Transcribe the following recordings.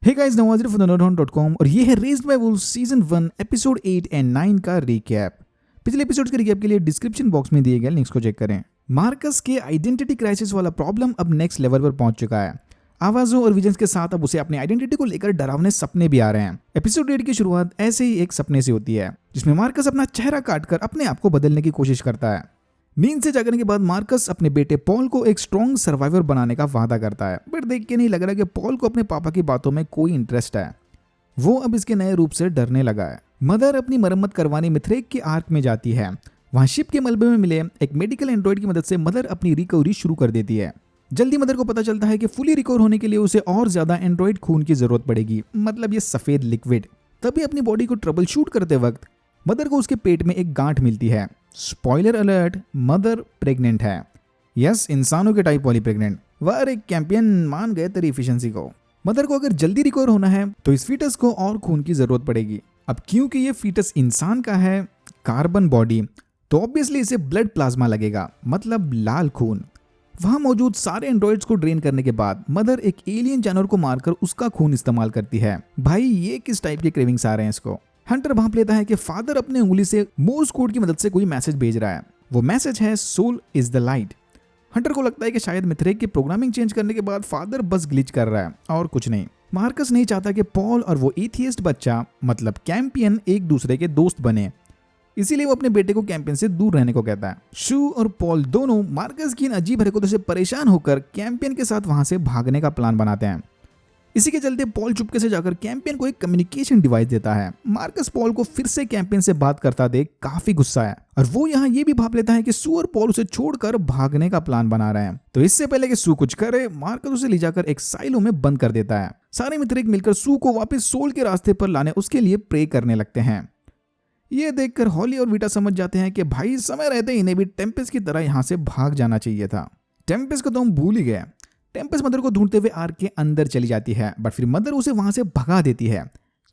Hey guys, Nawaz from nerdhorn.com और ये है raised by Wolves season 1 episode 8 and 9 का रिकैप। पिछले एपिसोड्स के रिकैप के लिए डिस्क्रिप्शन बॉक्स में दिए गए लिंक्स को चेक करें। मार्कस के आइडेंटिटी क्राइसिस वाला प्रॉब्लम अब नेक्स्ट लेवल पर पहुंच चुका है। आवाजों और विजन्स के साथ अब उसे अपनी आइडेंटिटी को लेकर डरावने सपने भी आ रहे हैं। एपिसोड 8 की शुरुआत ऐसे ही एक सपने से होती है जिसमें मार्कस अपना चेहरा काटकर अपने आप को बदलने की कोशिश करता है। नींद से जागने के बाद मार्कस अपने बेटे पॉल को एक स्ट्रॉन्ग सर्वाइवर बनाने का वादा करता है, बट देख के नहीं लग रहा कि पॉल को अपने पापा की बातों में कोई इंटरेस्ट है। वो अब इसके नए रूप से डरने लगा है। मदर अपनी मरम्मत करवाने मिथ्रेक के आर्क में जाती है। वहां शिप के मलबे में मिले एक मेडिकल एंड्रॉइड की मदद से मदर अपनी रिकवरी शुरू कर देती है। जल्दी मदर को पता चलता है कि फुली रिकवर होने के लिए उसे और ज्यादा एंड्रॉइड खून की जरूरत पड़ेगी, मतलब ये सफेद लिक्विड। तभी अपनी बॉडी को ट्रबल शूट करते वक्त मदर को उसके पेट में एक गांठ मिलती है। स्पॉइलर अलर्ट, मदर प्रेग्नेंट है। यस, इंसानों के टाइप वाली प्रेग्नेंट। वह एक कैंपियन मान गए तेरी एफिशिएंसी को। मदर को अगर जल्दी रिकवर होना है तो इस फीटस को और खून की जरूरत पड़ेगी। अब क्योंकि ये फीटस इंसान का है, कार्बन बॉडी, तो ऑब्वियसली इसे ब्लड प्लाज्मा लगेगा, मतलब लाल खून। वहां मौजूद सारे एंड्रॉइड्स को ड्रेन करने के बाद मदर एक एलियन जानवर को मारकर उसका खून इस्तेमाल करती है। भाई ये किस टाइप के क्रेविंग्स आ रहे हैं इसको। हंटर भांप लेता है कि फादर अपने उंगली से मोर्स कोड की मदद से कोई मैसेज भेज रहा है। वो मैसेज है soul is the light. Hunter को लगता है कि शायद मिथ्रेक की प्रोग्रामिंग चेंज करने के बाद फादर बस ग्लिच कर रहा है और कुछ नहीं। मार्कस नहीं चाहता कि पॉल और वो एथियस्ट बच्चा मतलब कैंपियन एक दूसरे के दोस्त बने, इसीलिए वो अपने बेटे को कैंपियन से दूर रहने को कहता है। शू और पॉल दोनों मार्कस की इन अजीब हरकतों से परेशान होकर कैंपियन के साथ वहां से भागने का प्लान बनाते हैं। इसी के चलते पॉल चुपके से जाकर कैंपियन को एक कम्युनिकेशन डिवाइस देता है। मार्कस पॉल को फिर से कैंपियन से बात करता देख काफी गुस्सा है और वो यहाँ ये भी भाप लेता है कि सू और पॉल उसे छोड़कर भागने का प्लान बना रहे हैं। तो इससे पहले कि सू कुछ करे, मार्कस उसे ले जाकर एक साइलो में बंद कर देता है। सारे मित्र मिलकर सू को वापस सोल के रास्ते पर लाने उसके लिए प्रे करने लगते हैं। ये देखकर हॉली और वीटा समझ जाते हैं कि भाई समय रहते इन्हें भी टेम्पेस्ट की तरह यहाँ से भाग जाना चाहिए था। टेम्पेस्ट को तो हम भूल ही गए। टेम्पेस्ट मदर को ढूंढते हुए आर्क के अंदर चली जाती है, बट फिर मदर उसे वहां से भगा देती है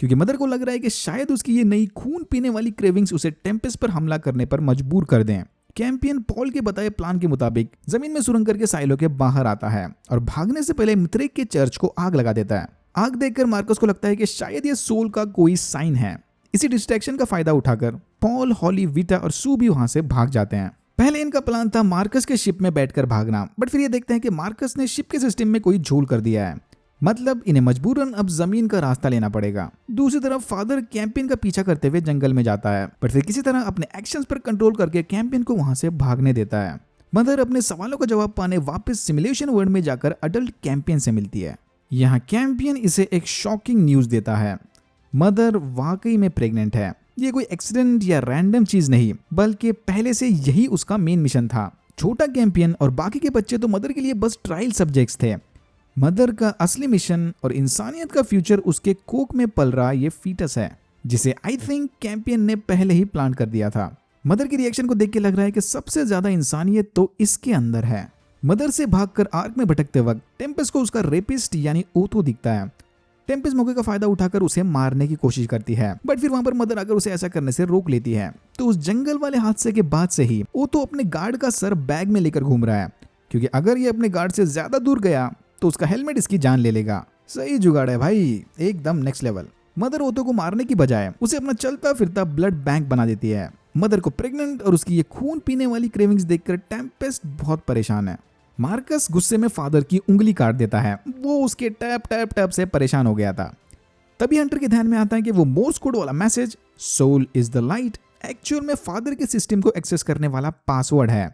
क्योंकि मदर को लग रहा है कि शायद उसकी ये नई खून पीने वाली क्रेविंग्स उसे टेम्पेस्ट पर हमला करने पर मजबूर कर दें। कैंपियन पॉल के बताए प्लान के मुताबिक जमीन में सुरंग करके साइलो के बाहर आता है और भागने से पहले मिथ्रेक के चर्च को आग लगा देता है। आग देखकर मार्कस को लगता है कि शायद ये सोल का कोई साइन है। इसी डिस्ट्रैक्शन का फायदा उठाकर पॉल, हॉली, वीटा और सू भी वहां से भाग जाते हैं। पहले इनका प्लान था मार्कस के शिप में बैठकर भागना, बट फिर ये देखते हैं कि मार्कस ने शिप के सिस्टम में कोई झोल कर दिया है, मतलब इन्हें मजबूरन अब जमीन का रास्ता लेना पड़ेगा। दूसरी तरफ फादर कैंपियन का पीछा करते हुए जंगल में जाता है, बट फिर किसी तरह अपने एक्शंस पर कंट्रोल करके कैंपियन को वहां से भागने देता है। मदर अपने सवालों का जवाब पाने वापस सिमुलेशन वर्ल्ड में जाकर अडल्ट कैंपियन से मिलती है। यहाँ कैंपियन इसे एक शॉकिंग न्यूज देता है, मदर वाकई में प्रेग्नेंट है। ये कोई एक्सीडेंट या रैंडम चीज नहीं, बल्कि पहले से यही उसका मेन मिशन था। छोटा कैंपियन और बाकी के बच्चे तो मदर के लिए बस ट्रायल सब्जेक्ट्स थे। मदर का असली मिशन और इंसानियत का फ्यूचर उसके कोक में पल रहा ये फीटस है, जिसे आई थिंक कैंपियन ने पहले ही प्लान कर दिया था। मदर की रिएक्शन को देख के लग रहा है कि सबसे ज्यादा इंसानियत तो इसके अंदर है। मदर से भागकर आर्क में भटकते वक्त टेम्पेस्ट को उसका रेपिस्ट यानी ओथो दिखता है। टेम्पेस्ट मौके का फायदा उठाकर उसे मारने की कोशिश करती है, बट फिर वहां पर मदर आकर उसे ऐसा करने से रोक लेती है। तो उस जंगल वाले हादसे के बाद से ही ओथो अपने गार्ड का सर बैग में लेकर घूम रहा है, क्योंकि अगर ये अपने गार्ड से ज्यादा दूर गया तो उसका हेलमेट इसकी जान ले लेगा। सही जुगाड़ है भाई, एकदम नेक्स्ट लेवल। मदर ओथो को मारने की बजाय उसे अपना चलता फिरता ब्लड बैंक बना देती है। मदर को प्रेग्नेंट और उसकी ये खून पीने वाली क्रेविंग्स देखकर टेम्पेस्ट बहुत परेशान है। मार्कस गुस्से में फादर की उंगली काट देता है, वो उसके टैप टैप टैप से परेशान हो गया था। तभी हंटर के ध्यान में आता है कि वो मोर्स कोड वाला message soul is the light actual में फादर के सिस्टम को एक्सेस करने वाला पासवर्ड है।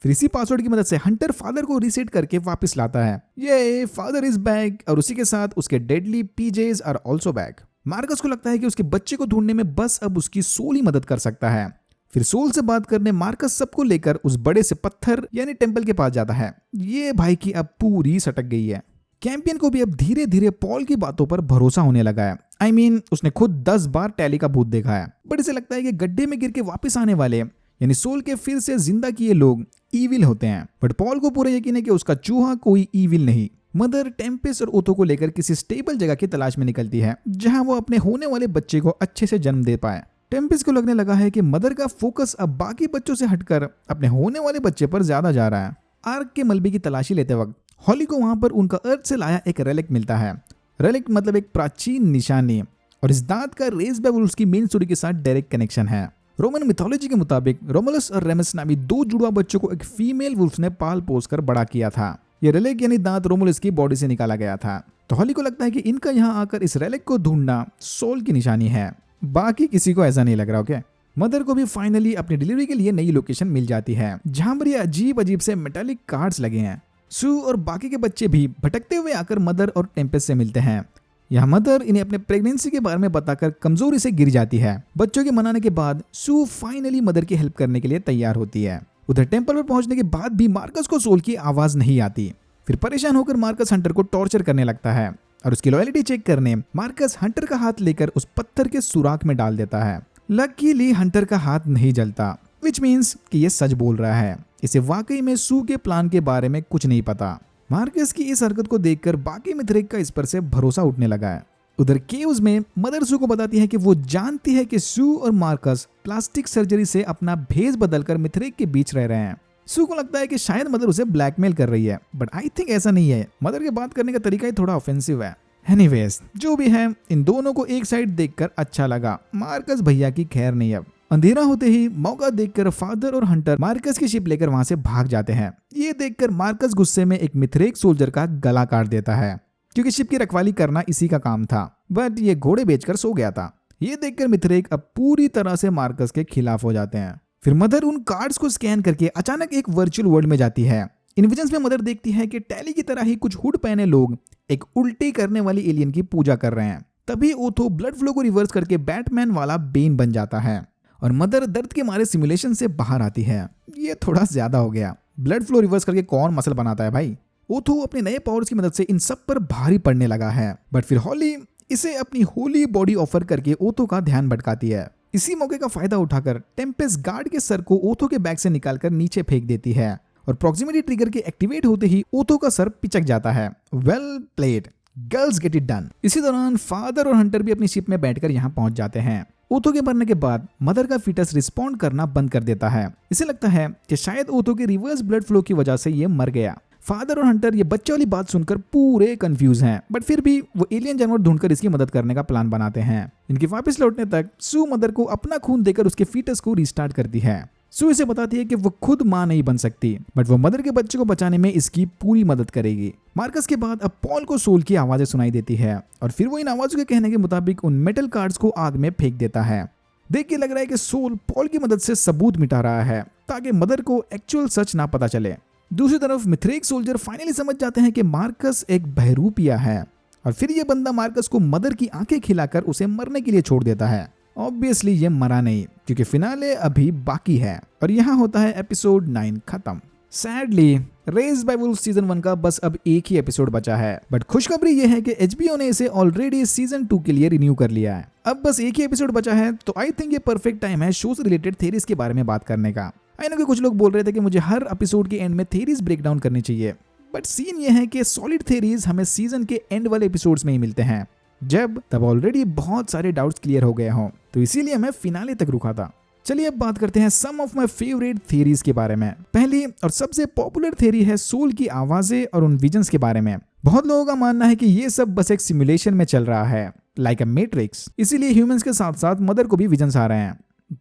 फिर इसी पासवर्ड की मदद से हंटर फादर को रीसेट करके वापस लाता है। ये फादर इज बैक और उसी के साथ उसके deadly PJs are also back. Marcus को लगता है कि उसके बच्चे को ढूंढने में बस अब उसकी सोल ही मदद कर सकता है। फिर सोल से बात करने मार्कस सबको लेकर उस बड़े से पत्थर यानी टेंपल के पास जाता है। ये भाई की अब पूरी सटक गई है। कैंपियन को भी अब धीरे धीरे पॉल की बातों पर भरोसा होने लगा है। I mean, उसने खुद 10 बार टैली का भूत देखा है, बट इसे लगता है कि गड्ढे में गिर के वापस आने वाले यानी सोल के फिर से जिंदा किए लोग ईविल होते हैं, बट पॉल को पूरा यकीन है कि उसका चूहा कोई ईविल नहीं। मदर टेम्पेस्ट और ओथो को लेकर किसी स्टेबल जगह की तलाश में निकलती है जहां वो अपने होने वाले बच्चे को अच्छे से जन्म दे पाए। टेम्पेस्ट को लगने लगा है कि मदर का फोकस अब बाकी बच्चों से हटकर अपने होने वाले बच्चे पर ज्यादा जा रहा है। आर्क के मलबे की तलाशी लेते वक्त हॉली को वहां पर उनका अर्थ से लाया एक रेलिक मिलता है। रेलिक मतलब एक प्राचीन निशानी, और इस दांत का रेज बाय वुल्व्स की मेन स्टोरी के साथ डायरेक्ट कनेक्शन है। रोमन मिथोलॉजी के मुताबिक रोमुलस और रेमस नामी दो जुड़वा बच्चों को एक फीमेल वुल्फ ने पाल पोस कर बड़ा किया था। ये रेलिक यानी दांत रोमुलस की बॉडी से निकाला गया था। तो हॉली को लगता है कि इनका यहाँ आकर इस रेलिक को ढूंढना सोल की निशानी है। बाकी किसी को ऐसा नहीं लग रहा। ओके, मदर को भी फाइनली अपनी डिलीवरी के लिए नई लोकेशन मिल जाती है, जहां पर ये अजीब अजीब से मेटालिक कार्ड्स लगे हैं। सू और बाकी के बच्चे भी भटकते हुए आकर मदर और टेम्पेस्ट से मिलते हैं। यहाँ मदर इन्हें अपने प्रेगनेंसी के बारे में बताकर कमजोरी से गिर जाती है। बच्चों के मनाने के बाद सू फाइनली मदर की हेल्प करने के लिए तैयार होती है। उधर टेंपल पर पहुंचने के बाद भी मार्कस को सोल की आवाज नहीं आती। फिर परेशान होकर मार्कस हंटर को टॉर्चर करने लगता है और उसकी लॉयल्टी चेक करने मार्कस हंटर का हाथ लेकर उस पत्थर के सुराख में डाल देता है। लकीली हंटर का हाथ नहीं जलता, विच मीन्स कि ये सच बोल रहा है। इसे वाकई में सू के प्लान के बारे में कुछ नहीं पता। मार्कस की इस हरकत को देखकर बाकी मिथरेक का इस पर से भरोसा उठने लगा है। उधर केव्स में मदर सू को बताती है कि वो जानती है कि सू और मार्कस प्लास्टिक सर्जरी से अपना भेष बदलकर मिथरेक के बीच रह रहे हैं। सू को लगता है कि शायद मदर उसे ब्लैकमेल कर रही है, बट आई थिंक ऐसा नहीं है। मदर के बात करने का तरीका ही थोड़ा ऑफेंसिव है। एनीवेज, जो भी है, इन दोनों को एक साइड देखकर अच्छा लगा। मार्कस भैया की खैर नहीं। अब अंधेरा होते ही मौका देखकर फादर और हंटर मार्कस की शिप लेकर वहां से भाग जाते हैं। ये देखकर मार्कस गुस्से में एक मिथरेक सोल्जर का गला काट देता है, क्योंकि शिप की रखवाली करना इसी का काम था, बट ये घोड़े बेचकर सो गया था। ये देखकर मिथरेक अब पूरी तरह से मार्कस के खिलाफ हो जाते हैं। फिर मदर उन कार्ड्स को स्कैन करके अचानक एक वर्चुअल वर्ल्ड में जाती है। इन विजन्स में मदर देखती है कि टैली की तरह ही कुछ हुड पहने लोग एक उल्टी करने वाली एलियन की पूजा कर रहे हैं। तभी ओथो ब्लड फ्लो को रिवर्स करके बैटमैन वाला बेन बन जाता है और मदर दर्द के मारे सिमुलेशन से बाहर आती है। ये थोड़ा ज्यादा हो गया। ब्लड फ्लो रिवर्स करके कौन मसल बनाता है भाई। ओथो अपने नए पावर्स की मदद से इन सब पर भारी पड़ने लगा है, बट फिर हॉली इसे अपनी होली बॉडी ऑफर करके ओथो का ध्यान भटकाती है। इसी मौके का फायदा उठाकर टेम्पेस्ट गार्ड के सर को ओथो के बैग से निकालकर नीचे फेंक देती है और प्रॉक्सिमिटी ट्रिगर के एक्टिवेट होते ही ओथो का सर पिचक जाता है। Well played, girls get it done. इसी दौरान फादर और हंटर भी अपनी शिप में बैठकर यहाँ पहुंच जाते हैं। ओथो के मरने के बाद मदर का फीटस रिस्पॉन्ड करना बंद कर देता है। इसे लगता है कि शायद ओथो के रिवर्स ब्लड फ्लो की वजह से ये मर गया। फादर और हंटर ये बच्चे वाली बात सुनकर पूरे कंफ्यूज हैं, बट फिर भी वो एलियन जानवर ढूंढकर इसकी मदद करने का प्लान बनाते हैं। इनके वापस लौटने तक सू मदर को अपना खून देकर उसके फीटस को रिस्टार्ट करती है। सू इसे बताती है कि वो खुद मां नहीं बन सकती, बट वो मदर के बच्चे को बचाने में इसकी पूरी मदद करेगी। मार्कस के बाद अब पॉल को सोल की आवाजें सुनाई देती है और फिर वो इन आवाजों के कहने के मुताबिक उन मेटल कार्ड्स को आग में फेंक देता है। देख के लग रहा है कि सोल पॉल की मदद से सबूत मिटा रहा है ताकि मदर को एक्चुअल सच ना पता चले। दूसरी तरफ मिथरेक सोल्जर फाइनली समझ जाते हैं कि मार्कस एक बहरूपिया है और फिर ये बंदा मार्कस को मदर की आंखें खिलाकर उसे मरने के लिए छोड़ देता है। ऑब्वियसली ये मरा नहीं, क्योंकि फिनाले अभी बाकी है और यहाँ होता है एपिसोड 9 खत्म। Sadly raised by Wolves season 1 का बस अब एक ही एपिसोड बचा है, बट खुशखबरी ये है कि HBO ने इसे ऑलरेडी सीजन 2 के लिए रिन्यू कर लिया है। अब बस एक ही एपिसोड बचा है, तो आई थिंक ये परफेक्ट टाइम है शो से रिलेटेड थेरीज के बारे में बात करने का। आई नो कि कुछ लोग बोल रहे थे कि मुझे हर एपिसोड के एंड में थेरीज ब्रेक डाउन करनी चाहिए, बट सीन ये है कि सॉलिड थेरीज हमें सीजन के एंड वाले एपिसोड्स में ही मिलते हैं, जब तब ऑलरेडी बहुत सारे डाउट्स क्लियर हो गए हों, तो इसीलिए मैं फिनाले तक रुका था। चलिए अब बात करते हैं सम ऑफ माय फेवरेट थ्योरीज के बारे में। पहली और सबसे पॉपुलर थ्योरी है सोल की आवाजें और उन विजन्स के बारे में। बहुत लोगों का मानना है कि ये सब बस एक सिमुलेशन में चल रहा है, लाइक अ मैट्रिक्स, इसीलिए ह्यूमंस के साथ साथ मदर को भी विजन्स आ रहे हैं।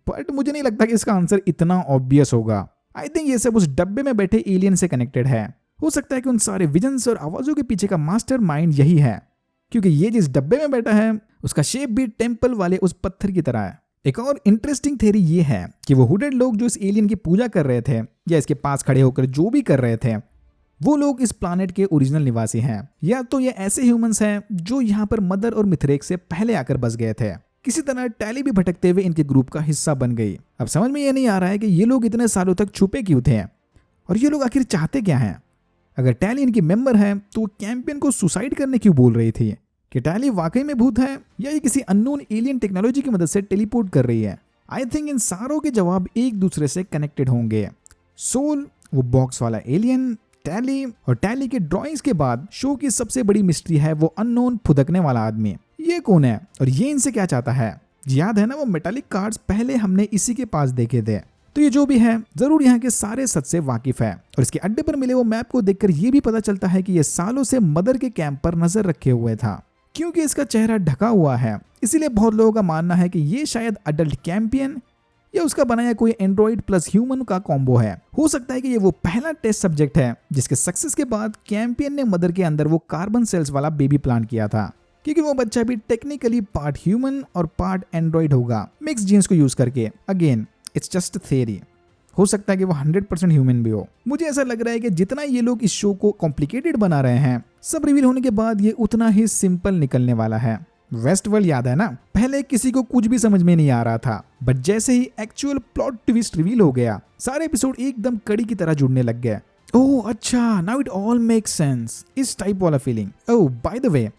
बट मुझे नहीं लगता कि इसका आंसर इतना ऑब्वियस होगा। आई थिंक ये सब उस डब्बे में बैठे एलियन से कनेक्टेड है। हो सकता है कि उन सारे विजन्स और आवाजों के पीछे का मास्टर माइंड यही है, क्योंकि ये जिस डब्बे में बैठा है उसका शेप भी टेम्पल वाले उस पत्थर की तरह है। एक और इंटरेस्टिंग थ्योरी ये है कि वो हुडेड लोग जो इस एलियन की पूजा कर रहे थे या इसके पास खड़े होकर जो भी कर रहे थे, वो लोग इस प्लानेट के ओरिजिनल निवासी हैं, या तो ये ऐसे ह्यूमंस हैं जो यहाँ पर मदर और मिथरेक से पहले आकर बस गए थे। किसी तरह टैली भी भटकते हुए इनके ग्रुप का हिस्सा बन गई। अब समझ में ये नहीं आ रहा है कि ये लोग इतने सालों तक छुपे क्यों थे और ये लोग आखिर चाहते क्या हैं। अगर टैली इनकी मेंबर है तो वो कैंपियन को सुसाइड करने क्यों बोल रही थी। कि टैली वाकई में भूत है या ये किसी अननोन एलियन टेक्नोलॉजी की मदद से टेलीपोर्ट कर रही है। आई थिंक इन सारों के जवाब एक दूसरे से कनेक्टेड होंगे। सोल, वो बॉक्स वाला एलियन, टैली और टैली के ड्राइंग्स के बाद शो की सबसे बड़ी मिस्ट्री है वो अननोन फुदकने वाला आदमी। ये कौन है और ये इनसे क्या चाहता है। याद है ना वो मेटालिक कार्ड्स पहले हमने इसी के पास देखे थे। तो ये जो भी है जरूर यहाँ के सारे सच से वाकिफ है और इसके अड्डे पर मिले वो मैप को देखकर ये भी पता चलता है कि ये सालों से मदर के कैंप पर नजर रखे हुए था। क्योंकि इसका चेहरा ढका हुआ है, इसीलिए बहुत लोगों का मानना है कि ये शायद अडल्ट कैंपियन या उसका बनाया कोई एंड्रॉइड प्लस ह्यूमन का कॉम्बो है। हो सकता है कि ये वो पहला टेस्ट सब्जेक्ट है जिसके सक्सेस के बाद कैंपियन ने मदर के अंदर वो कार्बन सेल्स वाला बेबी प्लांट किया था, क्योंकि वो बच्चा भी टेक्निकली पार्ट ह्यूमन और पार्ट एंड्रॉइड होगा मिक्स जीन्स को यूज करके। अगेन इट्स जस्ट थियरी, हो सकता है कि वो 100% ह्यूमन भी हो। मुझे ऐसा लग रहा है कि जितना ये लोग इस शो को कॉम्प्लिकेटेड बना रहे हैं, सब रिवील होने के बाद ये उतना ही सिंपल निकलने वाला है। वेस्टवर्ल्ड याद है ना, पहले किसी को कुछ भी समझ में नहीं आ रहा था, बट जैसे ही एक्चुअल प्लॉट ट्विस्ट रिवील हो गया, सारे एपिसोड एकदम कड़ी की तरह जुड़ने लग गए। ओह अच्छा, now it all makes sense, इस टाइप वाला फीलिंग। Oh by the way,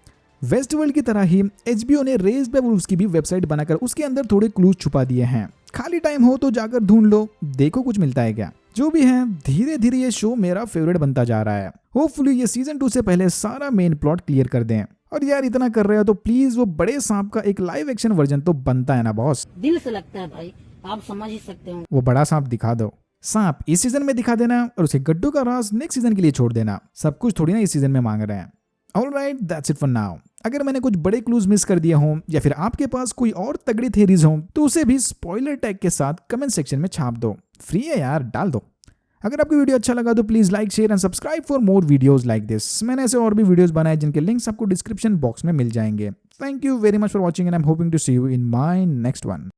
Westworld की तरह ही HBO ने रेज्ड बाय वुल्व्स की भी वेबसाइट बनाकर उसके अंदर थोड़े क्लूज छुपा दिए हैं। खाली टाइम हो तो जाकर ढूंढ लो, देखो कुछ मिलता है क्या। जो भी है, धीरे धीरे ये शो मेरा फेवरेट बनता जा रहा है। होपफुली ये सीजन 2 से पहले सारा मेन प्लॉट क्लियर कर दें। और यार इतना कर रहे हो तो प्लीज वो बड़े सांप का एक लाइव एक्शन वर्जन तो बनता है ना बॉस। दिल से लगता है भाई, आप समझ ही सकते हो। वो बड़ा सांप दिखा दो, सांप इस सीजन में दिखा देना और उसके गड्ढों का राज नेक्स्ट सीजन के लिए छोड़ देना। सब कुछ थोड़ी ना इस सीजन में मांग रहे हैं। Alright, that's it for now. अगर मैंने कुछ बड़े क्लूज मिस कर दिए हों या फिर आपके पास कोई और तगड़ी थ्योरीज हों तो उसे भी स्पॉइलर टैग के साथ कमेंट सेक्शन में छाप दो। फ्री है यार, डाल दो। अगर आपको वीडियो अच्छा लगा तो please like, share and subscribe for more videos like this. मैंने ऐसे और भी वीडियोस बनाए जिनके लिंक्स आपको डिस्क्रिप्शन बॉक्स में मिल जाएंगे। Thank you very much for watching and I am hoping to see you in my next one.